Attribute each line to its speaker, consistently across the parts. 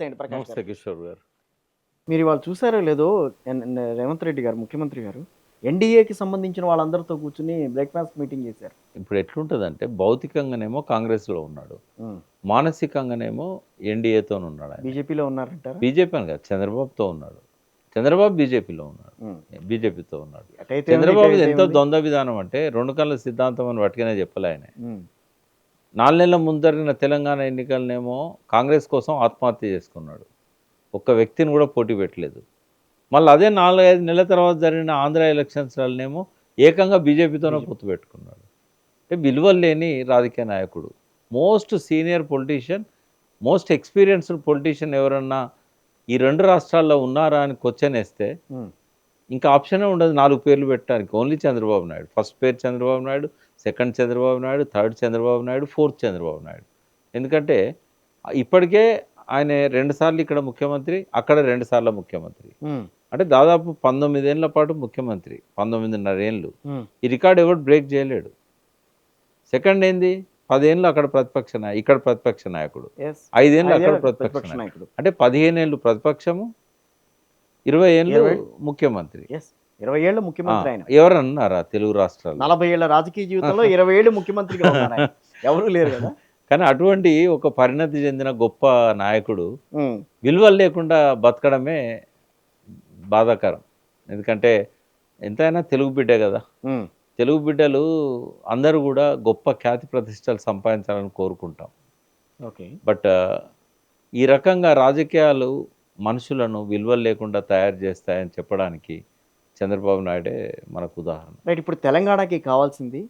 Speaker 1: నమస్తే అండి ప్రకాష్
Speaker 2: నమస్తే
Speaker 1: గారు.
Speaker 2: కిషోర్ గారు.
Speaker 1: మీరు ఇవాళ చూసారో లేదో రేవంత్ రెడ్డి గారు ముఖ్యమంత్రి గారు ఎన్డీఏకి సంబంధించిన వాళ్ళందరితో కూర్చుని బ్రేక్ఫాస్ట్ మీటింగ్ చేశారు.
Speaker 2: ఇప్పుడు ఎట్లుంటుందంటే భౌతికంగానేమో కాంగ్రెస్లో ఉన్నాడు, మానసికంగానేమో ఎన్డీఏతో ఉన్నాడు. ఆయన
Speaker 1: బీజేపీలో ఉన్నారంటారా?
Speaker 2: బీజేపీ అని కాదు, చంద్రబాబుతో ఉన్నాడు. చంద్రబాబు బీజేపీలో ఉన్నాడు, బీజేపీతో ఉన్నాడు.
Speaker 1: అటైతే ఉంది,
Speaker 2: చంద్రబాబు
Speaker 1: ఇటైతే
Speaker 2: ఎంతో
Speaker 1: ఉంది.
Speaker 2: ద్వంద్వ విధానం అంటే రెండు కళ్ళ సిద్ధాంతం అని పట్టుకునే చెప్పలే ఆయన.
Speaker 1: ఉమ్,
Speaker 2: 4 నెలల ముందు జరిగిన తెలంగాణ ఎన్నికలనేమో కాంగ్రెస్ కోసం ఆత్మహత్య చేసుకున్నాడు, ఒక్క వ్యక్తిని కూడా పోటీ పెట్టలేదు. మళ్ళీ అదే 4-5 నెలల తర్వాత జరిగిన ఆంధ్ర ఎలక్షన్స్లనేమో ఏకంగా బీజేపీతోనే పొత్తు పెట్టుకున్నాడు. అంటే విలువలు లేని రాజకీయ నాయకుడు, most senior politician, most experienced politician ఎవరన్నా ఈ 2 రాష్ట్రాల్లో ఉన్నారా అని క్వశ్చన్ వేస్తే
Speaker 1: ఉమ్,
Speaker 2: ఇంకా ఆప్షనే ఉండదు 4 పేర్లు పెట్టడానికి. ఓన్లీ చంద్రబాబు నాయుడు. ఫస్ట్ పేరు Chandrababu Naidu, second Chandrababu Naidu, third Chandrababu Naidu, fourth Chandrababu Naidu. ఎందుకంటే ఇప్పటికే ఆయన 2 సార్లు ఇక్కడ ముఖ్యమంత్రి, అక్కడ 2 సార్లు ముఖ్యమంత్రి.
Speaker 1: ఉమ్,
Speaker 2: అంటే దాదాపు 19 ఏళ్ల పాటు ముఖ్యమంత్రి, 19.5 ఏళ్ళు.
Speaker 1: ఉమ్,
Speaker 2: ఈ రికార్డు ఎవరు బ్రేక్ చేయలేడు. సెకండ్ ఏంది, 10 ఏళ్ళు అక్కడ ప్రతిపక్ష ఇక్కడ ప్రతిపక్ష నాయకుడు,
Speaker 1: yes.
Speaker 2: 5 ఏళ్ళు అక్కడ
Speaker 1: ఐదేళ్ల
Speaker 2: ప్రతిపక్ష
Speaker 1: ప్రతిపక్ష
Speaker 2: నాయకుడు.
Speaker 1: నాయకుడు.
Speaker 2: అంటే 15 ఏళ్ళు ప్రతిపక్షము, 20 ఏళ్ళు
Speaker 1: 20
Speaker 2: ముఖ్యమంత్రి.
Speaker 1: Yes. 20 ఏళ్ళు ముఖ్యమంత్రి ఆయన.
Speaker 2: ఎవరన్నారా తెలుగు రాష్ట్రాలు?
Speaker 1: 40 ఏళ్ల రాజకీయ జీవితంలో 20 ఏళ్ళు ముఖ్యమంత్రిగా ఉన్నారు ఆయన. ఎవరు లేరు కదా.
Speaker 2: కానీ అటువంటి ఒక పరిణతి చెందిన గొప్ప నాయకుడు
Speaker 1: ఉమ్,
Speaker 2: విలువలు లేకుండా బతకడమే బాధాకరం. ఎందుకంటే ఎంతైనా తెలుగు బిడ్డే కదా.
Speaker 1: ఉమ్,
Speaker 2: తెలుగు బిడ్డలు అందరూ కూడా గొప్ప ఖ్యాతి ప్రతిష్టలు సంపాదించాలని కోరుకుంటాం.
Speaker 1: ఓకే.
Speaker 2: బట్ ఈ రకంగా రాజకీయాలు మనుషులను విలువలు లేకుండా తయారు చేస్తాయని చెప్పడానికి చంద్రబాబు నాయుడే మనకు ఉదాహరణ.
Speaker 1: రైట్. ఇప్పుడు తెలంగాణకి కావాల్సింది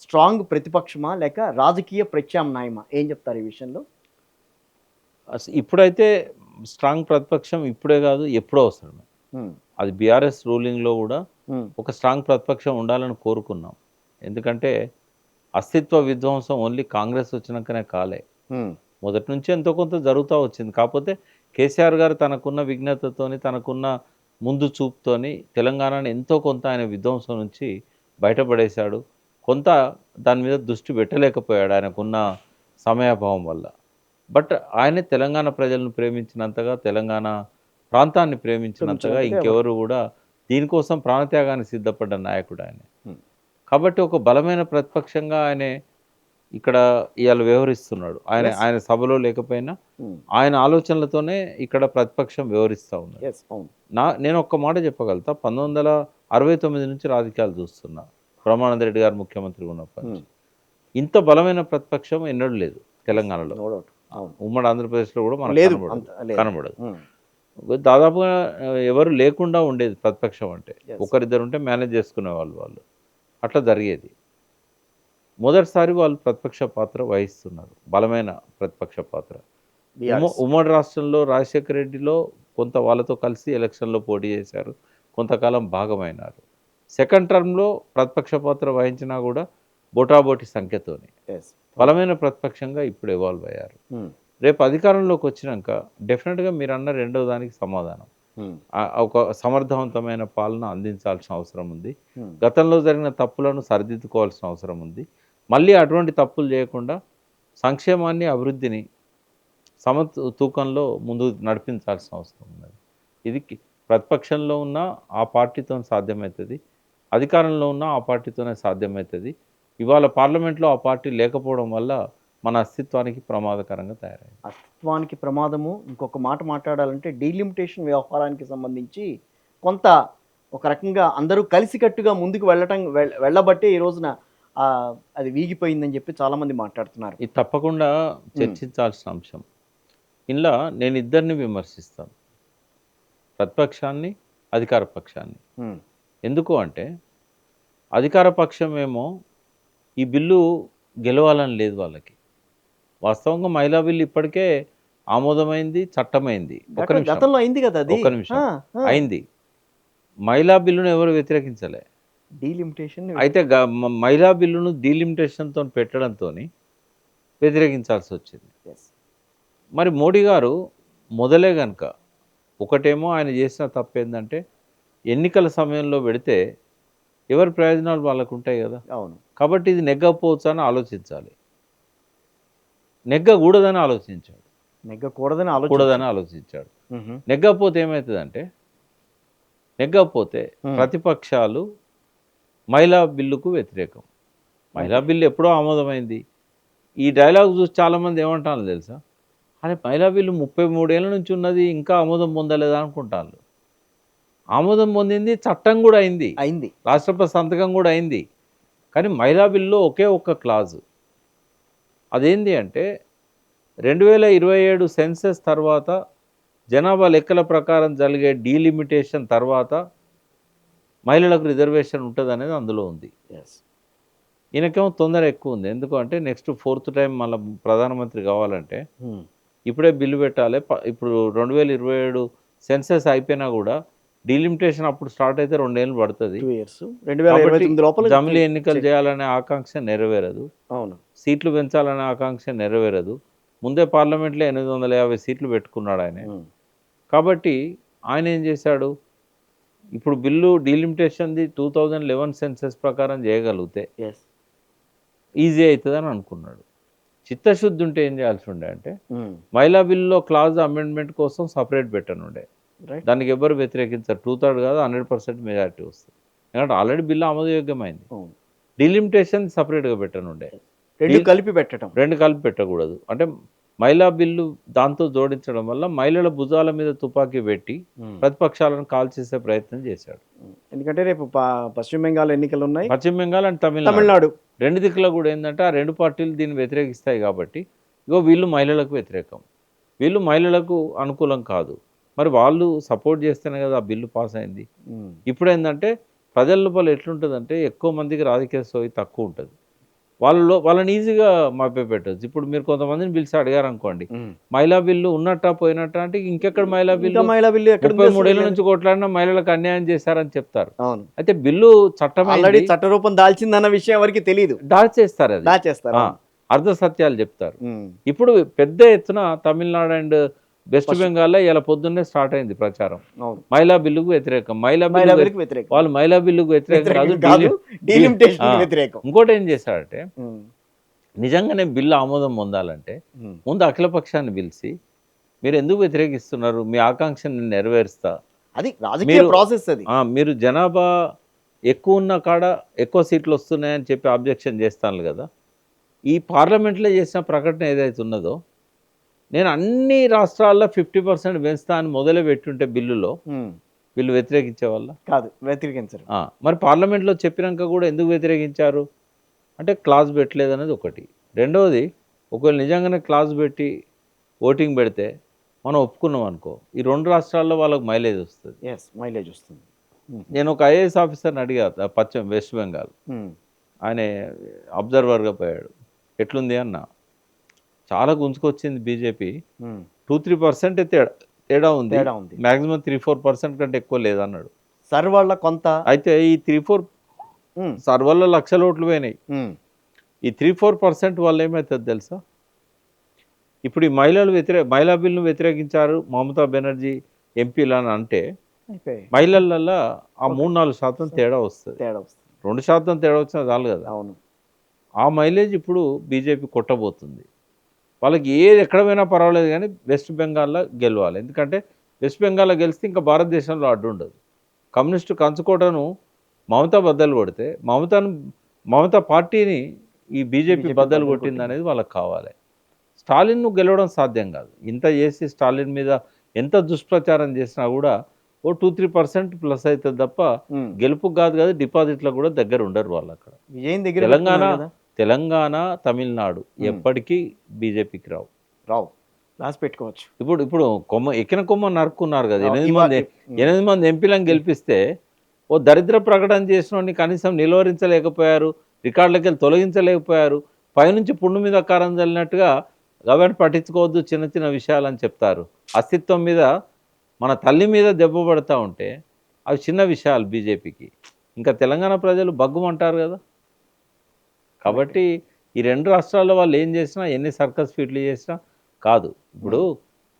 Speaker 1: స్ట్రాంగ్ ప్రతిపక్షమా లేక రాజకీయ ప్రత్యామ్నాయమా? ఏం చెప్తారు ఈ విషయంలో?
Speaker 2: ఇప్పుడైతే స్ట్రాంగ్ ప్రతిపక్షం ఇప్పుడే కాదు, ఎప్పుడో అవసరమే.
Speaker 1: ఉమ్,
Speaker 2: అది బీఆర్ఎస్ రూలింగ్లో కూడా
Speaker 1: ఉమ్,
Speaker 2: ఒక స్ట్రాంగ్ ప్రతిపక్షం ఉండాలని కోరుకున్నాం. ఎందుకంటే అస్తిత్వ విధ్వంసం ఓన్లీ కాంగ్రెస్ వచ్చినాకనే కాలే,
Speaker 1: ఉమ్,
Speaker 2: మొదటి నుంచి ఎంతో కొంత జరుగుతూ వచ్చింది. కాకపోతే కేసీఆర్ గారు తనకున్న విఘ్నతతోని, తనకున్న ముందు చూపుతోని తెలంగాణను ఎంతో కొంత ఆయన విధ్వంసం నుంచి బయటపడేశాడు. కొంత దాని మీద దృష్టి పెట్టలేకపోయాడు ఆయనకున్న సమయాభావం వల్ల. బట్ ఆయనే తెలంగాణ ప్రజలను ప్రేమించినంతగా, తెలంగాణ ప్రాంతాన్ని ప్రేమించినంతగా ఇంకెవరు కూడా దీనికోసం ప్రాణత్యాగానికి సిద్ధపడ్డ నాయకుడు ఆయన. కాబట్టి ఒక బలమైన ప్రతిపక్షంగా ఆయనే ఇక్కడ ఇవాళ వ్యవహరిస్తున్నాడు. ఆయన సభలో లేకపోయినా ఆయన ఆలోచనలతోనే ఇక్కడ ప్రతిపక్షం వ్యవహరిస్తూ ఉన్నాడు.
Speaker 1: yes, అవును.
Speaker 2: నేను ఒక్క మాట చెప్పగలుగుతా, 1969 నుంచి రాజకీయాలు చూస్తున్నా, బ్రహ్మానంద రెడ్డి గారు ముఖ్యమంత్రి ఉన్నప్పటి నుంచి ఇంత బలమైన ప్రతిపక్షం ఎన్నడూ లేదు తెలంగాణలో.
Speaker 1: No doubt. అవును.
Speaker 2: ఉమ్మడి ఆంధ్రప్రదేశ్లో కూడా మనకు
Speaker 1: లేదు, లేదు.
Speaker 2: కనబడదు.
Speaker 1: ఉమ్,
Speaker 2: దాదాపుగా ఎవరు లేకుండా ఉండేది ప్రతిపక్షం అంటే.
Speaker 1: Yes.
Speaker 2: ఒకరిద్దరు ఉంటే మేనేజ్ చేసుకునే వాళ్ళు అట్లా జరిగేది. మొదటిసారి వాళ్ళు ప్రతిపక్ష పాత్ర వహిస్తున్నారు, బలమైన ప్రతిపక్ష పాత్ర.
Speaker 1: BRS.
Speaker 2: ఉమ్మడి రాష్ట్రంలో రాజశేఖర రెడ్డిలో కొంత వాళ్ళతో కలిసి ఎలక్షన్లో పోటీ చేశారు, కొంతకాలం భాగమైనారు. సెకండ్ టర్మ్లో ప్రతిపక్ష పాత్ర వహించినా కూడా బోటాబోటి సంఖ్యతోని
Speaker 1: Yes.
Speaker 2: బలమైన ప్రతిపక్షంగా ఇప్పుడు ఎవాల్వ్ అయ్యారు.
Speaker 1: ఉమ్,
Speaker 2: రేపు అధికారంలోకి వచ్చినాక డెఫినెట్గా మీరు అన్న రెండవ దానికి సమాధానం,
Speaker 1: ఉమ్,
Speaker 2: ఒక సమర్థవంతమైన పాలన అందించాల్సిన అవసరం ఉంది.
Speaker 1: ఉమ్,
Speaker 2: గతంలో జరిగిన తప్పులను సరిదిద్దుకోవాల్సిన అవసరం ఉంది. మళ్ళీ అటువంటి తప్పులు చేయకుండా సంక్షేమాన్ని, అభివృద్ధిని సమతూకంలో ముందు నడిపించాల్సిన అవసరం ఉన్నది. ఇది ప్రతిపక్షంలో ఉన్న ఆ పార్టీతో సాధ్యమవుతుంది, అధికారంలో ఉన్న ఆ పార్టీతోనే సాధ్యమవుతుంది. ఇవాళ పార్లమెంట్లో ఆ పార్టీ లేకపోవడం వల్ల మన అస్తిత్వానికి ప్రమాదకరంగా తయారైంది.
Speaker 1: అస్తిత్వానికి ప్రమాదము. ఇంకొక మాట మాట్లాడాలంటే డీలిమిటేషన్ వ్యవహారానికి సంబంధించి కొంత ఒక రకంగా అందరూ కలిసికట్టుగా ముందుకు వెళ్ళబట్టే ఈ రోజున అది వీగిపోయిందని చెప్పి చాలామంది మాట్లాడుతున్నారు.
Speaker 2: ఇది తప్పకుండా చర్చించాల్సిన అంశం. ఇలా నేను ఇద్దరిని విమర్శిస్తాను, ప్రతిపక్షాన్ని, అధికార పక్షాన్ని.
Speaker 1: ఉమ్,
Speaker 2: ఎందుకు అంటే అధికార పక్షం ఏమో ఈ బిల్లు గెలవాలని లేదు వాళ్ళకి. వాస్తవంగా మహిళా బిల్లు ఇప్పటికే ఆమోదమైంది, చట్టమైంది.
Speaker 1: గతంలో అయింది కదా అది.
Speaker 2: ఒక నిమిషం అయింది. మహిళా బిల్లును ఎవరు వ్యతిరేకించలే.
Speaker 1: డీలిమిటేషన్
Speaker 2: అయితే మహిళా బిల్లును డీలిమిటేషన్తో పెట్టడంతో వ్యతిరేకించాల్సి వచ్చింది. మరి మోడీ గారు మొదలే కనుక, ఒకటేమో ఆయన చేసిన తప్పు ఏంటంటే ఎన్నికల సమయంలో పెడితే ఎవరి ప్రయోజనాలు వాళ్ళకు ఉంటాయి కదా.
Speaker 1: అవును.
Speaker 2: కాబట్టి ఇది నెగ్గకపోవచ్చు అని ఆలోచించాలి, నెగ్గకూడదని ఆలోచించాడు.
Speaker 1: నెగ్గకూడదని ఆలోచన
Speaker 2: కూడదని ఆలోచించాడు. నెగ్గకపోతే ఏమవుతుందంటే ప్రతిపక్షాలు మహిళా బిల్లుకు వ్యతిరేకం. మహిళా బిల్లు ఎప్పుడో ఆమోదమైంది. ఈ డైలాగ్ చూసి చాలామంది ఏమంటారు తెలుసా, అరే మహిళా బిల్లు 33 ఏళ్ళ నుంచి ఉన్నది ఇంకా ఆమోదం పొందలేదా అనుకుంటాను. ఆమోదం పొందింది, చట్టం కూడా అయింది, రాష్ట్రపతి సంతకం కూడా అయింది. కానీ మహిళా బిల్లులో ఒకే ఒక్క క్లాజు, అదేంటి అంటే 2027 సెన్సెస్ తర్వాత జనాభా లెక్కల ప్రకారం జరిగే డీలిమిటేషన్ తర్వాత మహిళలకు రిజర్వేషన్ ఉంటుంది అనేది అందులో ఉంది. ఈయనకేమో తొందర ఎక్కువ ఉంది. ఎందుకంటే నెక్స్ట్ 4th టైం మళ్ళీ ప్రధానమంత్రి కావాలంటే ఇప్పుడే బిల్లు పెట్టాలి. ఇప్పుడు 2027 సెన్సెస్ అయిపోయినా కూడా డీలిమిటేషన్ అప్పుడు స్టార్ట్ అయితే 2 ఏళ్ళు పడుతుంది. జమిలీ ఎన్నికలు చేయాలనే ఆకాంక్ష నెరవేరదు, సీట్లు పెంచాలనే ఆకాంక్ష నెరవేరదు. ముందే పార్లమెంట్లో 850 సీట్లు పెట్టుకున్నాడు ఆయన. కాబట్టి ఆయన ఏం చేశాడు, ఇప్పుడు బిల్లు డీలిమిటేషన్ది 2011 సెన్సెస్ ప్రకారం చేయగలిగితే ఈజీ అవుతుందని అనుకున్నాడు. చిత్తశుద్ధి ఉంటే ఏం చేయాల్సి ఉండే అంటే మహిళా బిల్లులో క్లాజ్ అమెండ్మెంట్ కోసం సపరేట్ పెట్టనుండే. దానికి ఎవరు వ్యతిరేకించారు, 2/3 కాదు 100% మెజారిటీ వస్తుంది. ఎందుకంటే ఆల్రెడీ బిల్లు ఆమోదయోగ్యమైంది. డీలిమిటేషన్ సపరేట్గా పెట్టనుండే.
Speaker 1: రెండు కలిపి
Speaker 2: పెట్టకూడదు. అంటే మహిళా బిల్లు దాంతో జోడించడం వల్ల మహిళల భుజాల మీద తుపాకీ పెట్టి ప్రతిపక్షాలను కాల్చేసే ప్రయత్నం చేశాడు.
Speaker 1: ఎందుకంటే రేపు పశ్చిమ బెంగాల్ ఎన్నికలు ఉన్నాయి.
Speaker 2: పశ్చిమ బెంగాల్ అండ్ తమిళనాడు రెండు దిక్కులో కూడా ఏంటంటే ఆ రెండు పార్టీలు దీన్ని వ్యతిరేకిస్తాయి. కాబట్టి ఇగో వీళ్ళు మహిళలకు వ్యతిరేకం, వీళ్ళు మహిళలకు అనుకూలం కాదు. మరి వాళ్ళు సపోర్ట్ చేస్తేనే కదా ఆ బిల్లు పాస్ అయింది. ఇప్పుడు ఏంటంటే ప్రజల లోపల ఎట్లుంటుందంటే ఎక్కువ మందికి రాజకీయ సోయి తక్కువ ఉంటుంది. వాళ్ళని ఈజీగా మభ్యపెట్టచ్చు. ఇప్పుడు మీరు కొంతమందిని పిలిచి అడిగారు అనుకోండి, మహిళా బిల్లు ఉన్నట్టా పోయినట్టా అంటే ఇంకెక్కడ మహిళా బిల్లు 33 ఏళ్ళ నుంచి కొట్లాడినా మహిళలకు అన్యాయం చేశారని చెప్తారు. అయితే బిల్లు
Speaker 1: చట్టరూపం దాల్చిందన్న విషయం ఎవరికి తెలియదు,
Speaker 2: దాచేస్తారు,
Speaker 1: దాచేస్తారు,
Speaker 2: అర్ధ సత్యాలు చెప్తారు. ఇప్పుడు పెద్ద ఎత్తున తమిళనాడు అండ్ వెస్ట్ బెంగాల్లో ఇలా పొద్దున్నే స్టార్ట్ అయింది ప్రచారం మహిళా బిల్లుకు వ్యతిరేకం. వాళ్ళు మహిళా బిల్లుకు వ్యతిరేకం కాదు, ఇంకోటి ఏం చేశారంటే నిజంగానే బిల్లు ఆమోదం పొందాలంటే ముందు అఖిలపక్షాన్ని పిలిచి మీరు ఎందుకు వ్యతిరేకిస్తున్నారు, మీ ఆకాంక్షని నెరవేరుస్తా,
Speaker 1: అది రాజకీయ ప్రాసెస్, అది
Speaker 2: మీరు జనాభా ఎక్కువ ఉన్న కాడ ఎక్కువ సీట్లు వస్తున్నాయని చెప్పి ఆబ్జెక్షన్ చేస్తాను కదా. ఈ పార్లమెంట్లో చేసిన ప్రకటన ఏదైతే ఉన్నదో, నేను అన్ని రాష్ట్రాల్లో 50% పెంచుతా అని మొదలే పెట్టుంటే బిల్లులో వీళ్ళు వ్యతిరేకించే వల్ల
Speaker 1: కాదు, వ్యతిరేకించరు.
Speaker 2: మరి పార్లమెంట్లో చెప్పినాక కూడా ఎందుకు వ్యతిరేకించారు అంటే క్లాజ్ పెట్టలేదు అనేది ఒకటి. రెండవది, ఒకవేళ నిజంగానే క్లాజ్ పెట్టి ఓటింగ్ పెడితే మనం ఒప్పుకున్నాం అనుకో, ఈ రెండు రాష్ట్రాల్లో వాళ్ళకి మైలేజ్ వస్తుంది. నేను ఒక ఐఏఎస్ ఆఫీసర్ని అడిగా వెస్ట్ బెంగాల్, ఆయన అబ్జర్వర్గా పోయాడు, ఎట్లుంది అన్న, చాలా గుంజుకొచ్చింది బీజేపీ, 2-3% తేడా ఉంది, మాక్సిమం 3-4% కంటే ఎక్కువ లేదన్నాడు.
Speaker 1: సార్ వాళ్ళ కొంత
Speaker 2: అయితే ఈ 3-4 సార్ వల్ల లక్షల ఓట్లు పోయినాయి. ఈ 3-4% వల్ల ఏమవుతుంది తెలుసా, ఇప్పుడు ఈ మహిళా బిల్లును వ్యతిరేకించారు మమతా బెనర్జీ ఎంపీలు అని అంటే మహిళలలో ఆ 3-4% తేడా వస్తుంది. 2% తేడా వచ్చినా చాలు కదా.
Speaker 1: అవును,
Speaker 2: ఆ మైలేజ్ ఇప్పుడు బీజేపీ కొట్టబోతుంది. వాళ్ళకి ఏది ఎక్కడ పోయినా పర్వాలేదు కానీ వెస్ట్ బెంగాల్లో గెలవాలి. ఎందుకంటే వెస్ట్ బెంగాల్లో గెలిస్తే ఇంకా భారతదేశంలో అడ్డు ఉండదు. కమ్యూనిస్టు కంచుకోటను మమతా బద్దలు కొడితే మమతా పార్టీని ఈ బీజేపీ బద్దలు కొట్టింది అనేది వాళ్ళకి కావాలి. స్టాలిన్ను గెలవడం సాధ్యం కాదు. ఇంత చేసి స్టాలిన్ మీద ఎంత దుష్ప్రచారం చేసినా కూడా 2-3% ప్లస్ అవుతుంది తప్ప గెలుపు కాదు కదా, డిపాజిట్లో కూడా దగ్గర ఉండరు వాళ్ళు. అక్కడ తెలంగాణ తమిళనాడు ఎప్పటికీ బీజేపీకి రావు,
Speaker 1: రాసి పెట్టుకోవచ్చు.
Speaker 2: ఇప్పుడు ఎక్కిన కొమ్మ నరుక్కున్నారు కదా. 8 మంది ఎంపీలను గెలిపిస్తే ఓ దరిద్ర ప్రకటన చేసిన కనీసం నిలువరించలేకపోయారు, రికార్డులకి వెళ్ళి తొలగించలేకపోయారు. పైనుంచి పుండు మీద కారం చల్లినట్టుగా గవర్నమెంట్ పట్టించుకోవద్దు చిన్న చిన్న విషయాలని చెప్తారు. అస్తిత్వం మీద మన తల్లి మీద దెబ్బ పడతా ఉంటే అవి చిన్న విషయాలు బీజేపీకి. ఇంకా తెలంగాణ ప్రజలు బగ్గుమంటారు కదా. కాబట్టి ఈ రెండు రాష్ట్రాల్లో వాళ్ళు ఏం చేసినా, ఎన్ని సర్కస్ ఫీట్లు చేసినా కాదు. ఇప్పుడు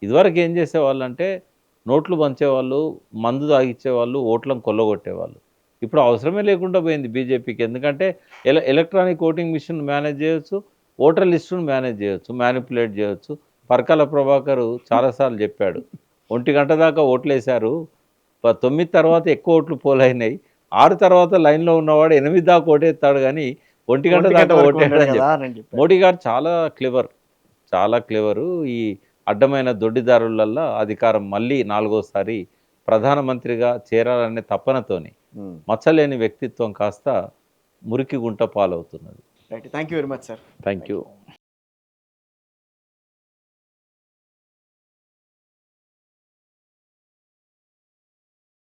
Speaker 2: ఇదివరకు ఏం చేసేవాళ్ళు అంటే నోట్లు పంచేవాళ్ళు, మందు తాగిచ్చేవాళ్ళు, ఓట్లను కొల్లగొట్టేవాళ్ళు. ఇప్పుడు అవసరమే లేకుండా పోయింది బీజేపీకి. ఎందుకంటే ఎలక్ట్రానిక్ ఓటింగ్ మిషన్ మేనేజ్ చేయొచ్చు, ఓటర్ లిస్టును మేనేజ్ చేయొచ్చు, మ్యానిపులేట్ చేయొచ్చు, పరకాల ప్రభాకరు చాలాసార్లు చెప్పాడు, 1 గంట దాకా ఓట్లేశారు, 9 తర్వాత ఎక్కువ ఓట్లు పోలైనాయి, 6 తర్వాత లైన్లో ఉన్నవాడు 8 దాకా ఓటేస్తాడు కానీ 1 గంట దాకా
Speaker 1: వరకు ఉన్నాడు
Speaker 2: ఓటేయడని
Speaker 1: కదా
Speaker 2: చెప్పాడు.
Speaker 1: అని చెప్పారు.
Speaker 2: మోడీ గారు చాలా క్లెవరు. ఈ అడ్డమైన దొడ్డిదారులల్లో అధికారం మళ్ళీ 4వసారి ప్రధానమంత్రిగా చేరాలనే తపనతోని
Speaker 1: ఉమ్.
Speaker 2: మచ్చలేని వ్యక్తిత్వం కాస్త మురికి గుంట పాలవుతున్నది.
Speaker 1: Right, thank you very much sir.
Speaker 2: Thank you.